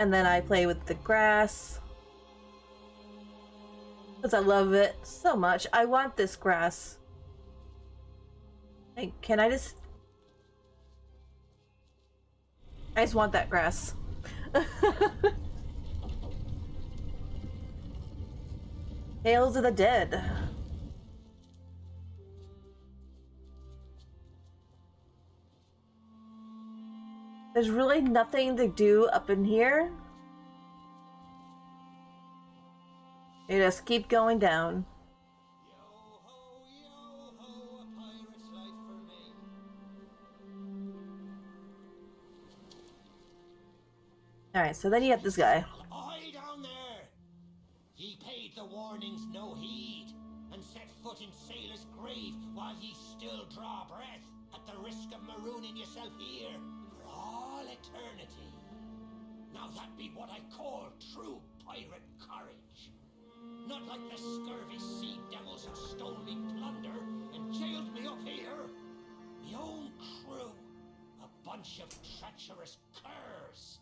And then I play with the grass. Because I love it so much. I want this grass. Like, can I just... I just want that grass. Tales of the Dead. There's really nothing to do up in here. You just keep going down. Alright, so then you have this guy. Ahoy down there! Ye paid the warnings no heed, and set foot in sailor's grave while ye still draw breath, at the risk of marooning yourself here for all eternity. Now that be what I call true pirate courage. Not like the scurvy sea devils who stole me plunder and jailed me up here. Me own crew, a bunch of treacherous curs.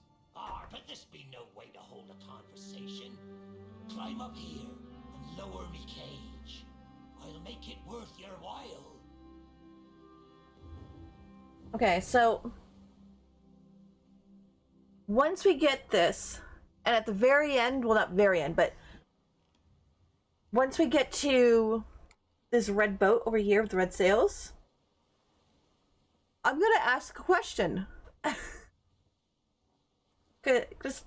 But this be no way to hold a conversation. Climb up here and lower me cage. I'll make it worth your while. Okay, so once we get this, and at the very end, well, not very end, but once we get to this red boat over here with the red sails, I'm gonna ask a question.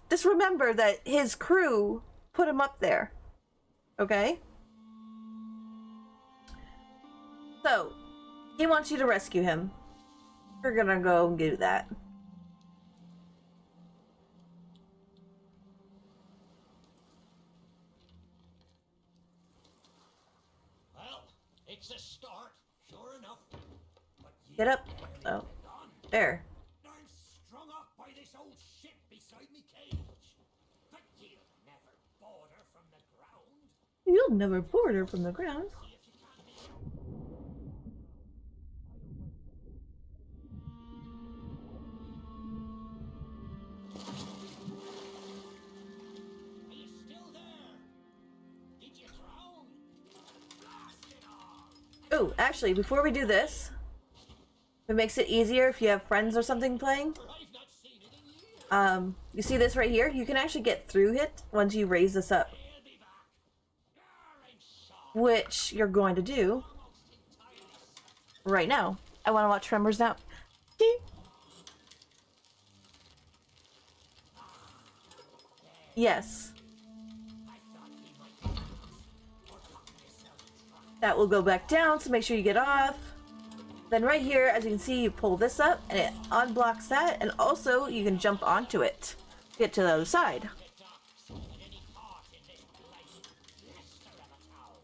Just remember that his crew put him up there. Okay? So, he wants you to rescue him. We're gonna go and do that. Well, it's a start, sure enough. But Get up. Oh, there. I'm strung up by this old ship beside me cage. But you'll never board her from the ground. You'll never board her from the ground. See if you can. Are you still there? Did you drown? Blast it all! Oh, actually, before we do this, it makes it easier if you have friends or something playing. I've not seen it in years. You see this right here? You can actually get through it once you raise this up, I'll be back. I'm sorry. which you're going to do Almost entirely right now. I want to watch Tremors now. Yes. I thought he might be or pop yourself trying. That will go back down, so make sure you get off. Then right here, as you can see, you pull this up and it unblocks that, and also you can jump onto it to get to the other side. The docks had any part in this blighted Leicester of a town.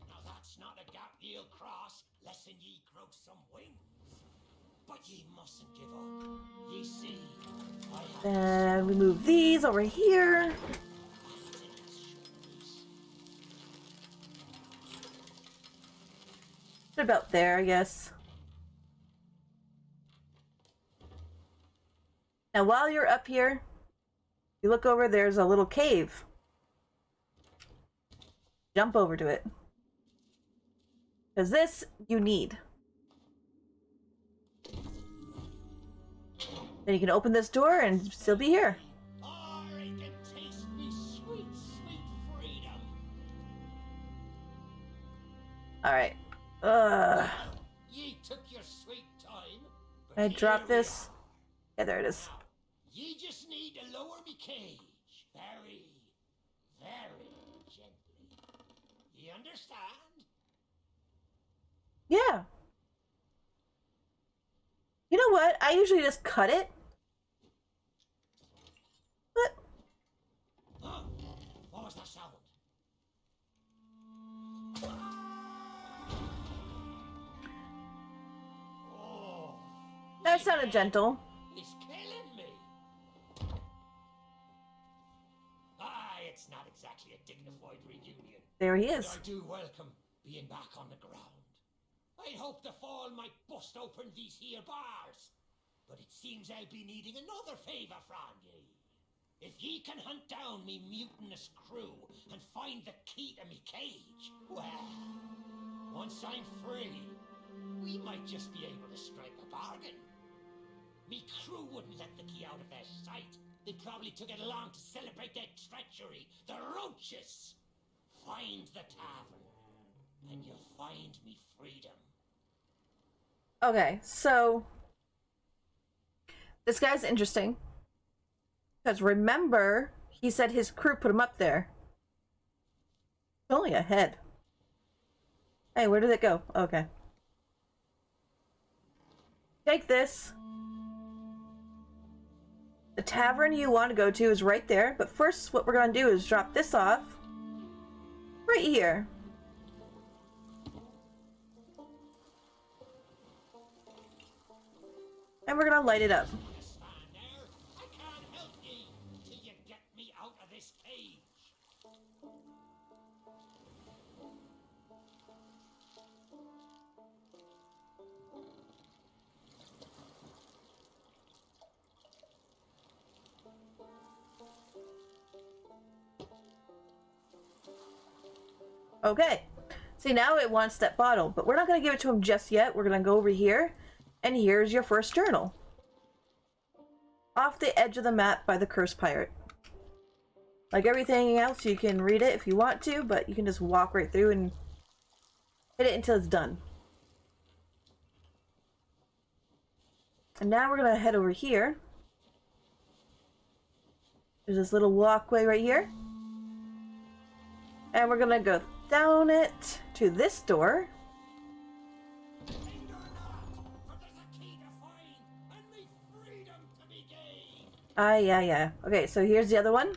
Now that's not a gap ye'll cross, lessen ye grow some wings. But ye mustn't give up. Ye see, I have Then we move these over here. acted its shores. About there, I guess. Now while you're up here, you look over, there's a little cave. Jump over to it. Because this, you need. Then you can open this door and still be here. I can taste me sweet, sweet freedom. Alright. Ye took your sweet time. but Can I drop here we this? are. Yeah, there it is. Ye just need to lower me cage. Very, very gently. Ye understand? Yeah. You know what? I usually just cut it. But Huh? What was that sound? Oh, that sounded gentle. he's killing me. It's not exactly a dignified reunion. There he But is. I do welcome being back on the ground. I'd hoped the fall might bust open these here bars. But it seems I'll be needing another favour from ye. If ye can hunt down me mutinous crew and find the key to me cage, well, once I'm free, we might just be able to strike a bargain. Me crew wouldn't let the key out of their sight. They probably took it along to celebrate their treachery. The roaches! Find the tavern, and you'll find me freedom. Okay, so this guy's interesting. Because remember, he said his crew put him up there. Only a head. Hey, where did it go? Okay. Take this. The tavern you want to go to is right there, but first what we're going to do is drop this off right here. And we're going to light it up. I can't help ye till you get me out of this cage. Okay. See, now it wants that bottle, but we're not going to give it to him just yet. We're going to go over here, and here's your first journal. Off the edge of the map by the cursed pirate. Like everything else, you can read it if you want to, but you can just walk right through and hit it until it's done. And now we're going to head over here. There's this little walkway right here. And we're going to go down it to this door. Yeah. Okay, so here's the other one.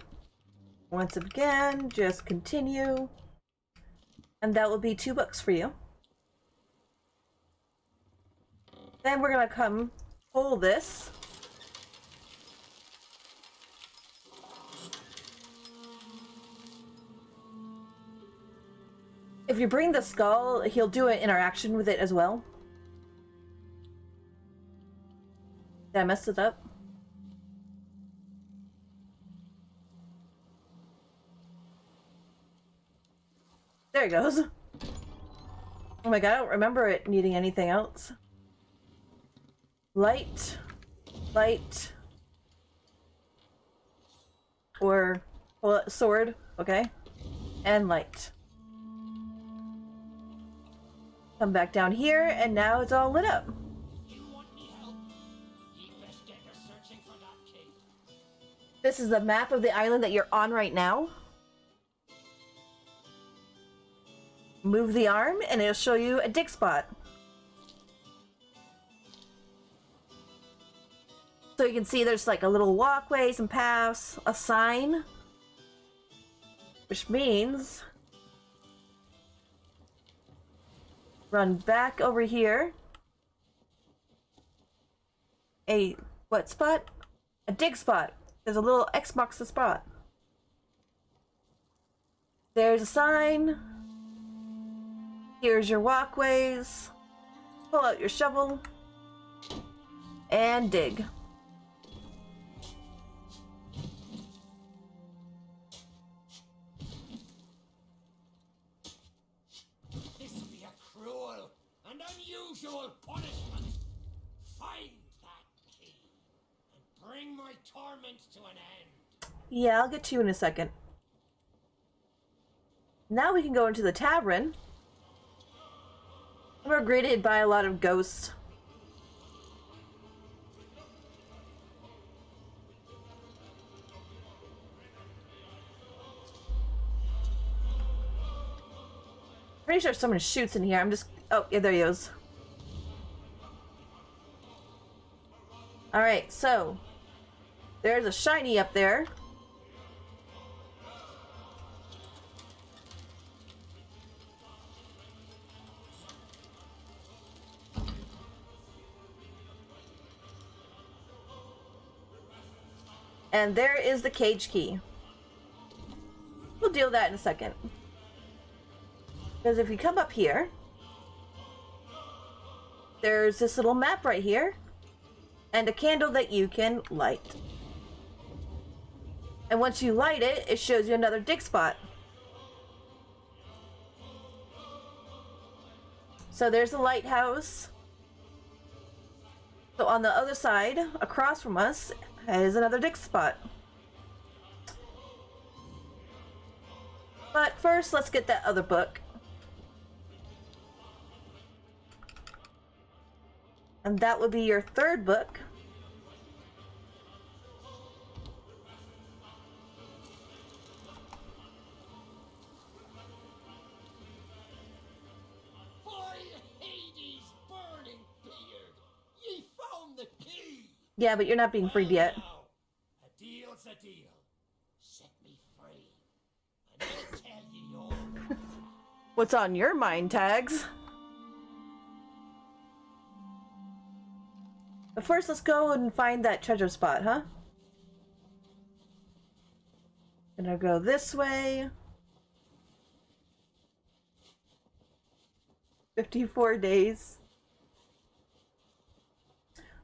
Once again, just continue. And that will be 2 books for you. Then we're going to come pull this. If you bring the skull, he'll do an interaction with it as well. Did I mess it up? There it goes. Oh my god, I don't remember it needing anything else. Light. Light. Or sword, okay? And light. Come back down here, and now it's all lit up. You want me help? Ye best get her searching for that key. This is the map of the island that you're on right now. Move the arm, and it'll show you a dig spot. So you can see there's like a little walkway, some paths, a sign. Which means run back over here. A what spot? A dig spot. There's a little X marks the spot. There's a sign. Here's your walkways. Pull out your shovel. And dig. This be a cruel and unusual punishment. Find that key and bring my torment to an end. Yeah, I'll get to you in a second. Now we can go into the tavern. We're greeted by a lot of ghosts. Pretty sure someone shoots in here. I'm just... Oh, yeah, there he goes. Alright, so... There's a shiny up there. And there is the cage key. We'll deal with that in a second. Because if you come up here, there's this little map right here and a candle that you can light. And once you light it, it shows you another dig spot. So there's the lighthouse. So on the other side, across from us, is another dig spot. But first, let's get that other book. And that would be your third book. By Hades' burning beard, ye found the key! Yeah, but you're not being freed yet. Now, a deal's a deal. Set me free, and I'll tell ye all. What's on your mind, Tags? But first, let's go and find that treasure spot, huh? Gonna go this way. 54 days.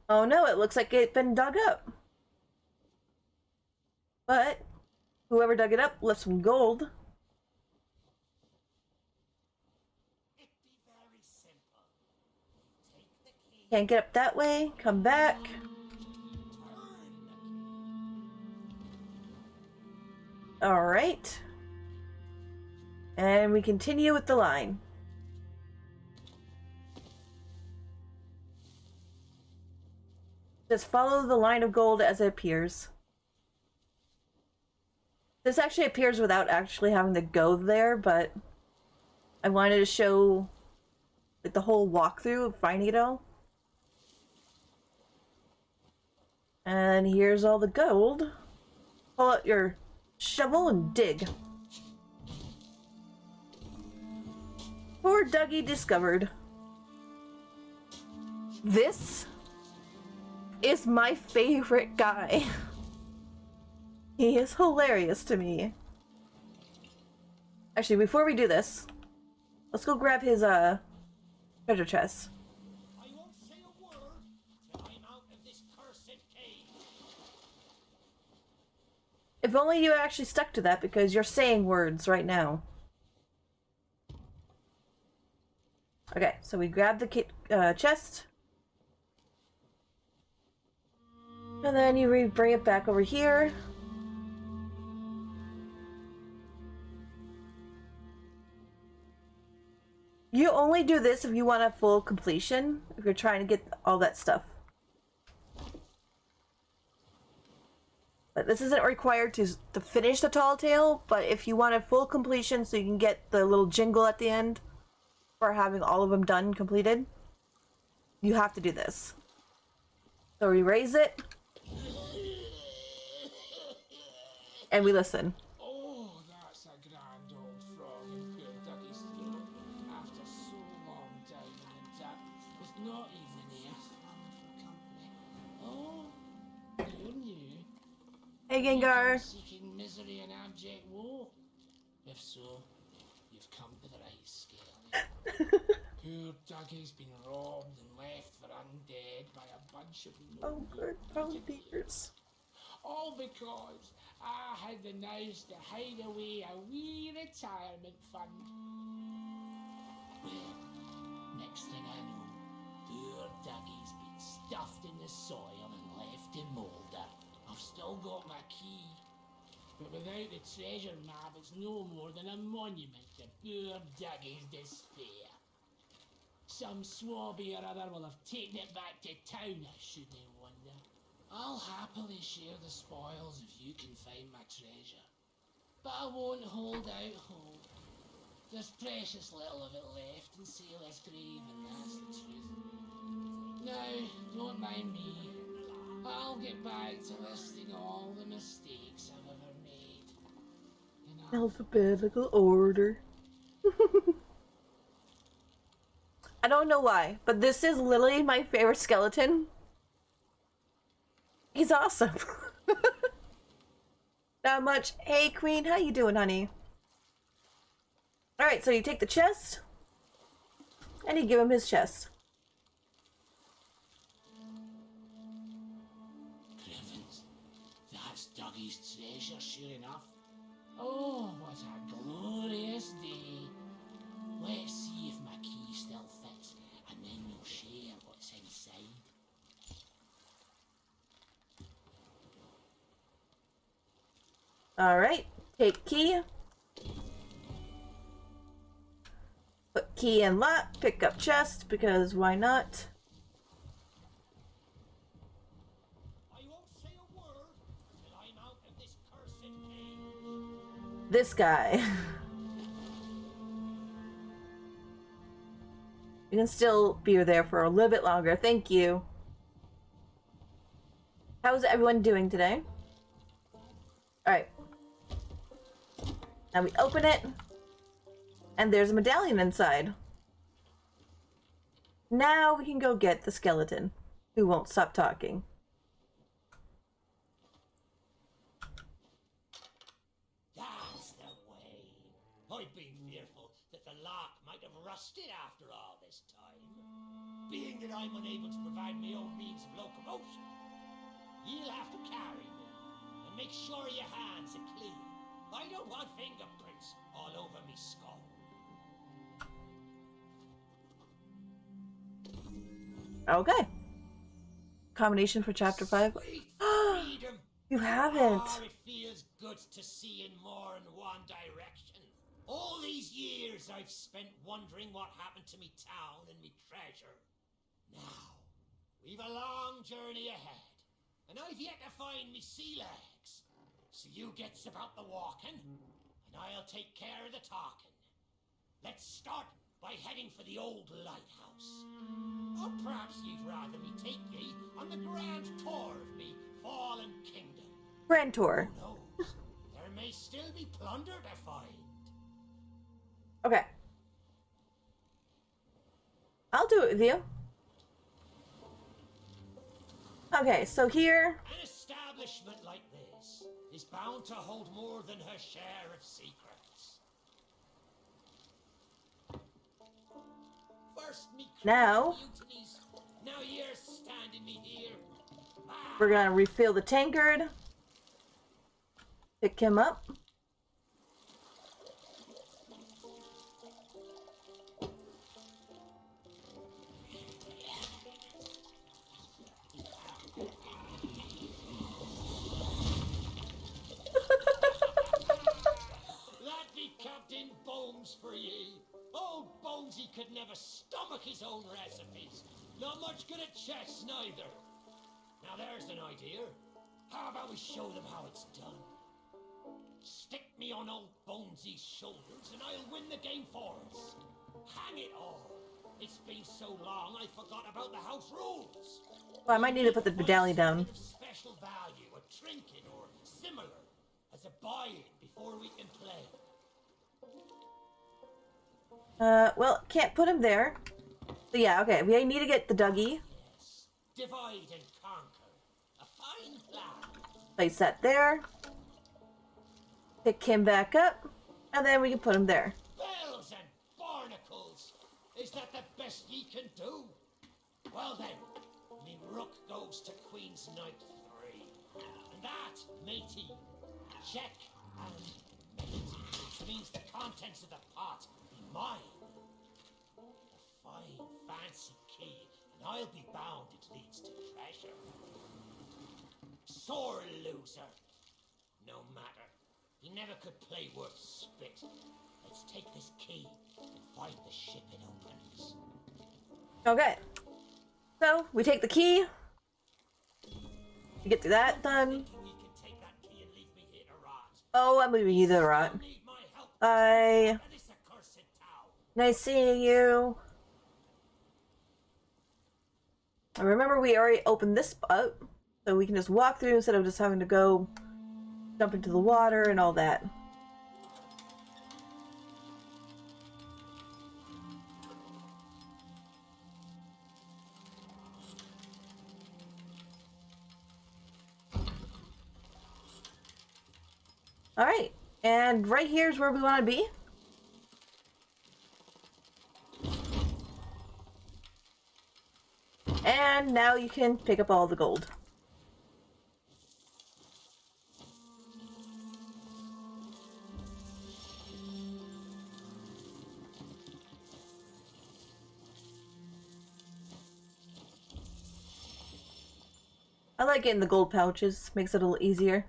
Oh no, it looks like it's been dug up. But whoever dug it up left some gold. It'd be very simple. Take the key, Can't get up that way. Come back. turn the key. Alright. And we continue with the line. Just follow the line of gold as it appears. This actually appears without actually having to go there, but I wanted to show like, the whole walkthrough of finding it all. And here's all the gold. Pull out your shovel and dig. Poor Dougie discovered. This is my favorite guy. He is hilarious to me. Actually, before we do this, let's go grab his treasure chest. I won't say a word till I'm out of this cursed cave. If only you actually stuck to that, because you're saying words right now. Okay, so we grab the chest. And then you bring it back over here. You only do this if you want a full completion, if you're trying to get all that stuff. But this isn't required to finish the tall tale, but if you want a full completion so you can get the little jingle at the end for having all of them done, completed, you have to do this. So we raise it, and we listen. Oh, that's a grand old frog in poor Dougie's throat. After so long diving in tap, with not even the earth for company. Oh, you're new. Hey, Gengar. Seeking misery and abject woe? If so, you've come to the right scale. Poor Dougie's been robbed and left for undead by a bunch of Oh, good. Oh, dears. all because I had the nerve to hide away a wee retirement fund. Well, next thing I know, poor Dougie's been stuffed in the soil and left to moulder. I've still got my key, but without the treasure map, it's no more than a monument to poor Dougie's despair. Some swabby or other will have taken it back to town, I shouldn't wonder. I'll happily share the spoils if you can find my treasure. But I won't hold out hope. There's precious little of it left in Sailor's grave, and that's the truth. Now, don't mind me. I'll get back to listing all the mistakes I've ever made. And Alphabetical order. I don't know why, but this is literally my favorite skeleton. He's awesome. Not much. Hey, Queen, how you doing, honey? Alright, so you take the chest, and you give him his chest. That's Doggy's treasure, sure enough. Oh, what a glorious day. Let's see if my key still fits, and then we'll share what's inside. Alright, take key. Put key in lock, pick up chest, because why not? I won't say a word till I'm out of this cursed cave. This guy. You can still be there for a little bit longer. Thank you. How's everyone doing today? Alright. Now we open it. And there's a medallion inside. Now we can go get the skeleton, who won't stop talking. That's the way. I've been fearful that the lock might have rusted after all this time. Being that I'm unable to provide my own means of locomotion, you'll have to carry me. And make sure your hands are clean. I don't want fingerprints all over me skull. Okay. Commendation for chapter 5. Sweet freedom. You haven't. Oh, it feels good to see in more than one direction. All these years I've spent wondering what happened to me town and me treasure. Now, we've a long journey ahead, and I've yet to find me sea legs. So you gets about the walking, and I'll take care of the talking. Let's start by heading for the old lighthouse. Or perhaps you'd rather me take ye on the grand tour of me fallen kingdom. Grand tour. Who knows? There may still be plunder to find. Okay. I'll do it with you. Okay, so here... An establishment like this is bound to hold more than her share of secrets. First me Now- mutinies. Now you're standing me here. We're gonna refill the tankard. Pick him up. That be Captain Bones for ye. Old Bonesy could never stomach his own recipes. Not much good at chess neither. Now there's an idea. How about we show them how it's done? Stick me on old Bonesy's shoulders and I'll win the game for us. Hang it all. It's been so long I forgot about the house rules. Well, I might need to put the medallion down. Of special value, a trinket or similar, as a buy-in before we can play. Well, can't put him there. So yeah, okay, we need to get the Dougie. Yes, divide and conquer. A fine plan. Place that there. Pick him back up. And then we can put him there. Bells and barnacles. Is that the best ye can do? Well then, me rook goes to Queen's Knight 3. And that, matey, check and mate. Which means the contents of the pot be mine. A fine, fancy key, and I'll be bound it leads to treasure. Sore loser. No matter. He never could play worth spit. Let's take this key and find the ship it opens. Okay. So, we take the key. We get to that done. Thinking you can take that key and leave me here to rot. Oh, I'm leaving you there, Rot. You'll need my help Bye. for this accursed town. Nice seeing you. I remember we already opened this spot, so we can just walk through instead of just having to go jump into the water and all that. Alright, and right here is where we want to be. And now you can pick up all the gold. I like getting the gold pouches. Makes it a little easier.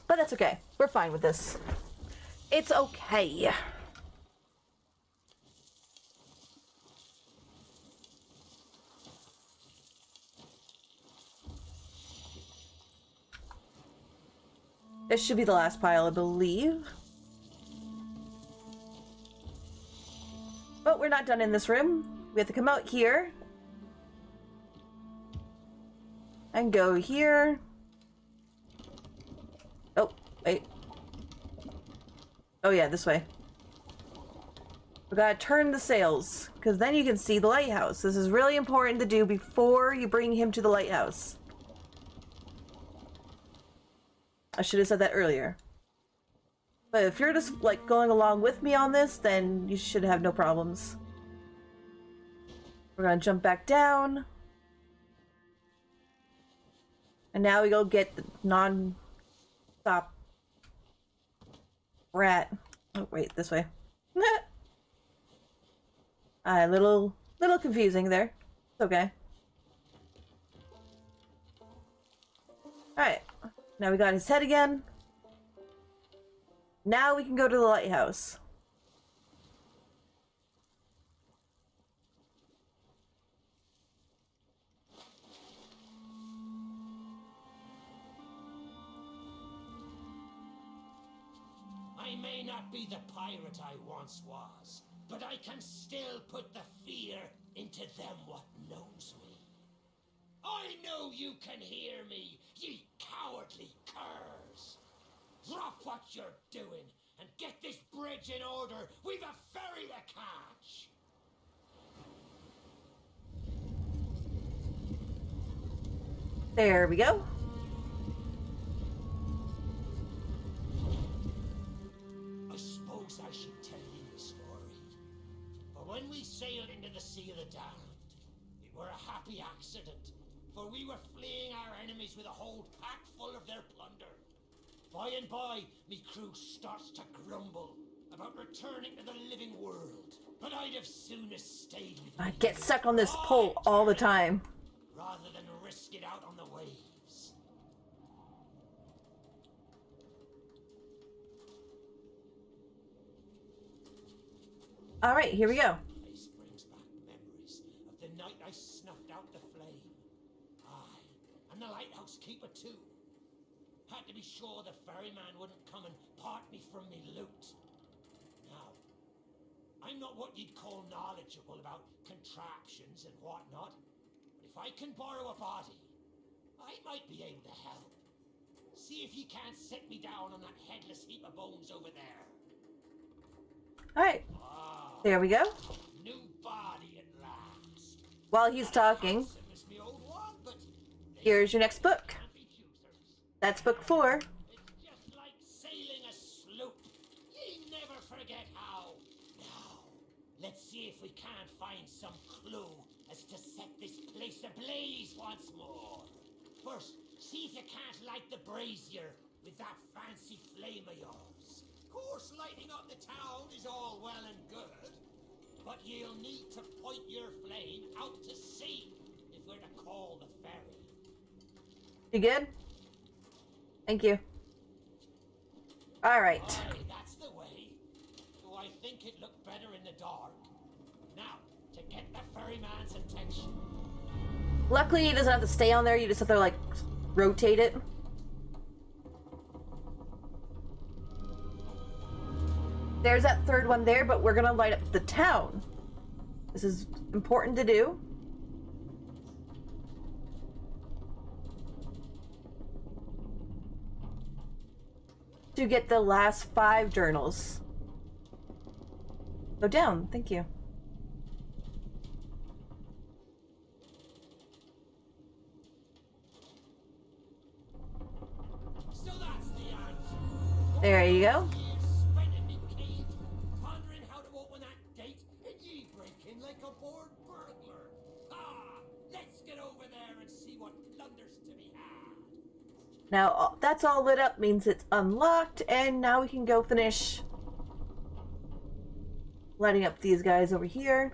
But that's okay. We're fine with this. It's okay. This should be the last pile, I believe. But we're not done in this room. We have to come out here. And go here. Oh, wait. Oh yeah, this way. We gotta turn the sails, because then you can see the lighthouse. This is really important to do before you bring him to the lighthouse. I should have said that earlier. But if you're just, like, going along with me on this, then you should have no problems. We're gonna jump back down. And now we go get the non-stop rat. Oh, wait, this way. Little confusing there. It's okay. Alright. Now we got his head again. Now we can go to the lighthouse. I may not be the pirate I once was, but I can still put the fear into them what knows me. I know you can hear me, ye cowardly curs. Drop what you're doing and get this bridge in order. We've a ferry to catch. There we go. I suppose I should tell you the story. For when we sailed into the Sea of the Damned, it were a happy accident, for we were fleeing our enemies with a whole pack full of their plunder. By and by, me crew starts to grumble about returning to the living world. But I'd have sooner stayed with I me get stuck on this pole all the time. rather than risk it out on the waves. Alright, here we go. Place brings back memories of the night I snuffed out the flame. Aye, and the lighthouse keeper too. Had to be sure the ferryman wouldn't come and part me from me loot. Now, I'm not what you'd call knowledgeable about contraptions and whatnot, but if I can borrow a body, I might be able to help. See if you can't set me down on that headless heap of bones over there. Alright, there we go. New body at last. While he's talking, Miss me old one, but here's your next book. can't be choosers. That's book 4. It's just like sailing a sloop. Ye never forget how. Now, let's see if we can't find some clue as to set this place ablaze once more. First, see if you can't light the brazier with that fancy flame of yours. Of course, lighting up the town is all well and good, but you'll need to point your flame out to sea if we're to call the ferry. You good? Thank you. Alright. Aye, that's the way. Though I think it looked better in the dark. Now, to get the ferryman's attention. Luckily, it doesn't have to stay on there. You just have to, like, rotate it. There's that third one there, but we're gonna light up the town. This is important to do. To get the last 5 journals. Go down, thank you. So that's the answer. There you go. Spent in me cave, pondering how to open that gate, and ye break in like a bored burglar. Ah, let's get over there and see what plunder's to be had. Now, that's all lit up, means it's unlocked, and now we can go finish lighting up these guys over here.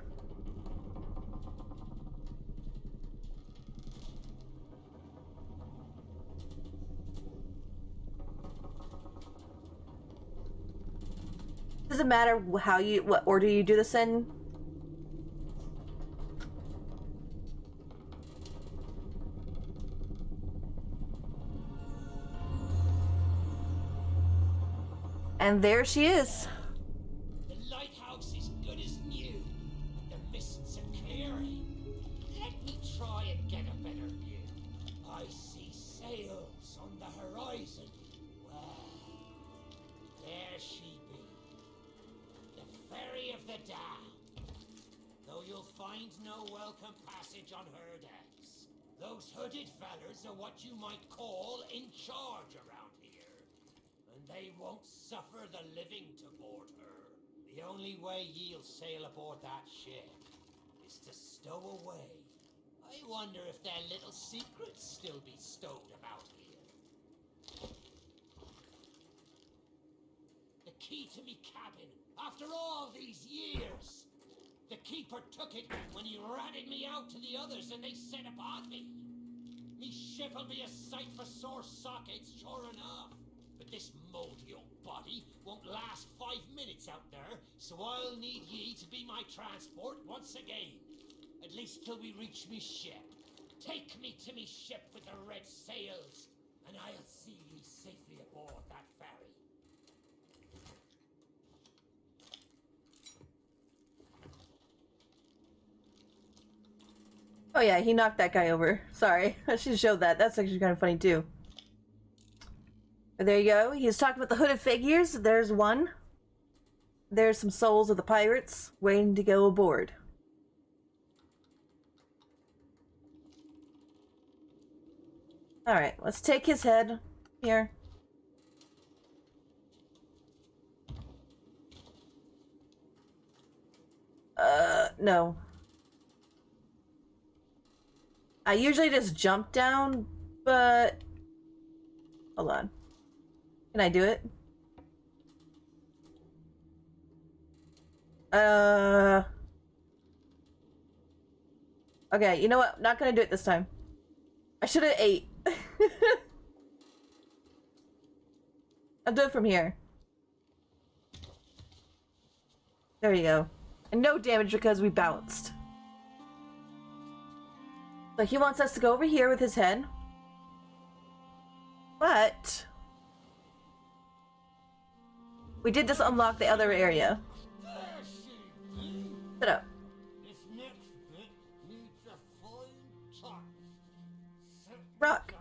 does it matter what order you do this in? And there she is. The lighthouse is good as new. The mists are clearing. Let me try and get a better view. I see sails on the horizon. Well, there she be. The ferry of the dam. Though you'll find no welcome passage on her decks. Those hooded fellers are what you might call in charge around here. And they won't suffer the living to board her. The only way ye'll sail aboard that ship is to stow away. I wonder if their little secrets still be stowed about here. The key to me cabin, after all these years. The keeper took it when he ratted me out to the others and they set upon me. Me ship'll be a sight for sore sockets, sure enough. But this moldy old body won't last 5 minutes out there, so I'll need ye to be my transport once again. At least till we reach me ship. Take me to me ship with the red sails, and I'll see ye safely aboard that ferry. Oh yeah, he knocked that guy over. Sorry, I should show that. That's actually kind of funny too. But there you go. He's talking about the hooded figures. There's one. There's some souls of the pirates waiting to go aboard. Alright, let's take his head here. No. I usually just jump down, but... Hold on. Can I do it? Okay, you know what? Not gonna do it this time. I should have ate. I'll do it from here. There you go. And no damage because we bounced. So he wants us to go over here with his head. But... we did just unlock the other area. Sit up. This next bit needs a fine touch. Rock.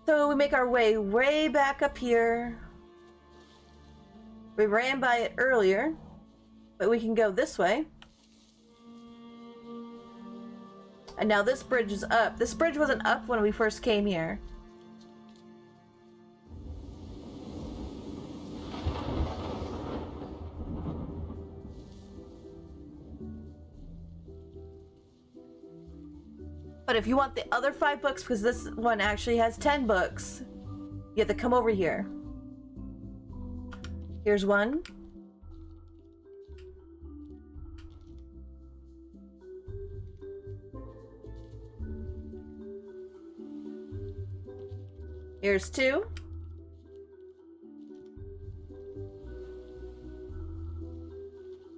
So we make our way back up here. We ran by it earlier, but we can go this way. And now this bridge is up. This bridge wasn't up when we first came here. But if you want the other 5 books, because this one actually has 10 books, you have to come over here. Here's one. Here's 2.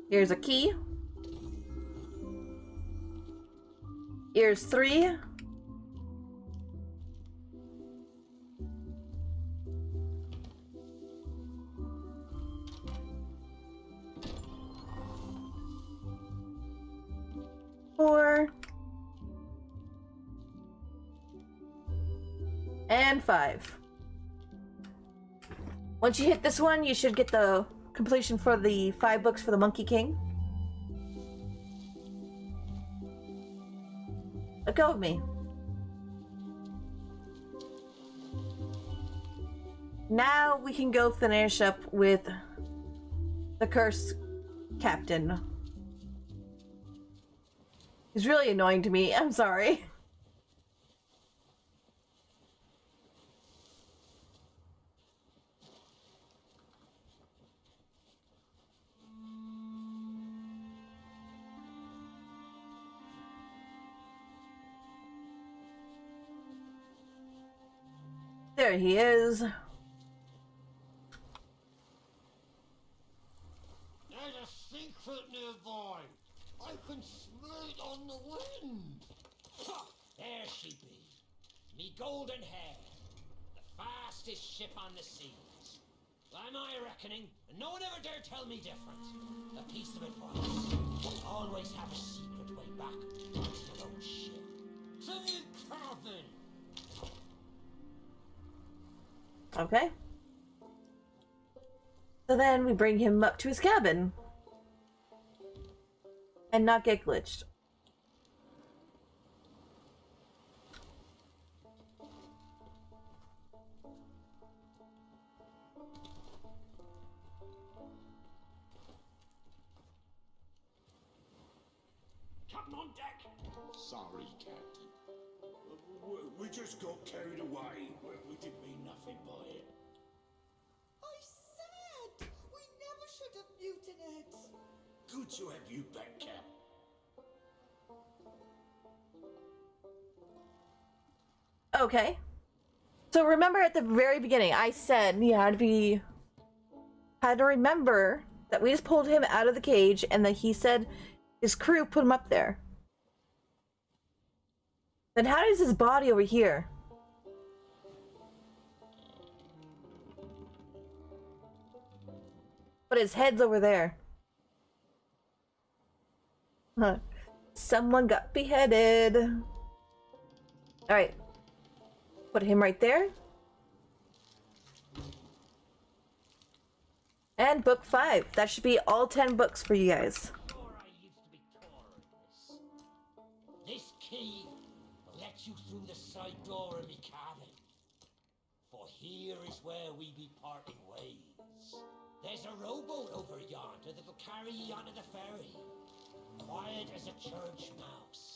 Here's a key. Here's 3. Four. And 5. Once you hit this one, you should get the completion for the 5 books for the Monkey King. Let go of me. Now we can go finish up with the cursed captain. He's really annoying to me. I'm sorry. There he is. There's a secret nearby. I can smell it on the wind. Ha! There she be. Me golden hair. The fastest ship on the seas. By my reckoning, and no one ever dare tell me different. A piece of advice. Always have a secret way back onto your own ship. To the cabin. Okay. So then we bring him up to his cabin. And not get glitched. Captain on deck. Sorry, Captain. We just got carried away. We didn't mean nothing by it. I said we never should have mutinied. Good to have you back, Cap. Okay. So remember at the very beginning, I said he had to remember that we just pulled him out of the cage and that he said his crew put him up there. Then how is his body over here? But his head's over there. Huh. Someone got beheaded. Alright. Put him right there. And book 5. That should be all 10 books for you guys. Before I used to be touring this. This key will let you through the side door of me cabin. For here is where we be parting ways. There's a rowboat over yonder that'll carry ye onto the ferry. Quiet as a church mouse.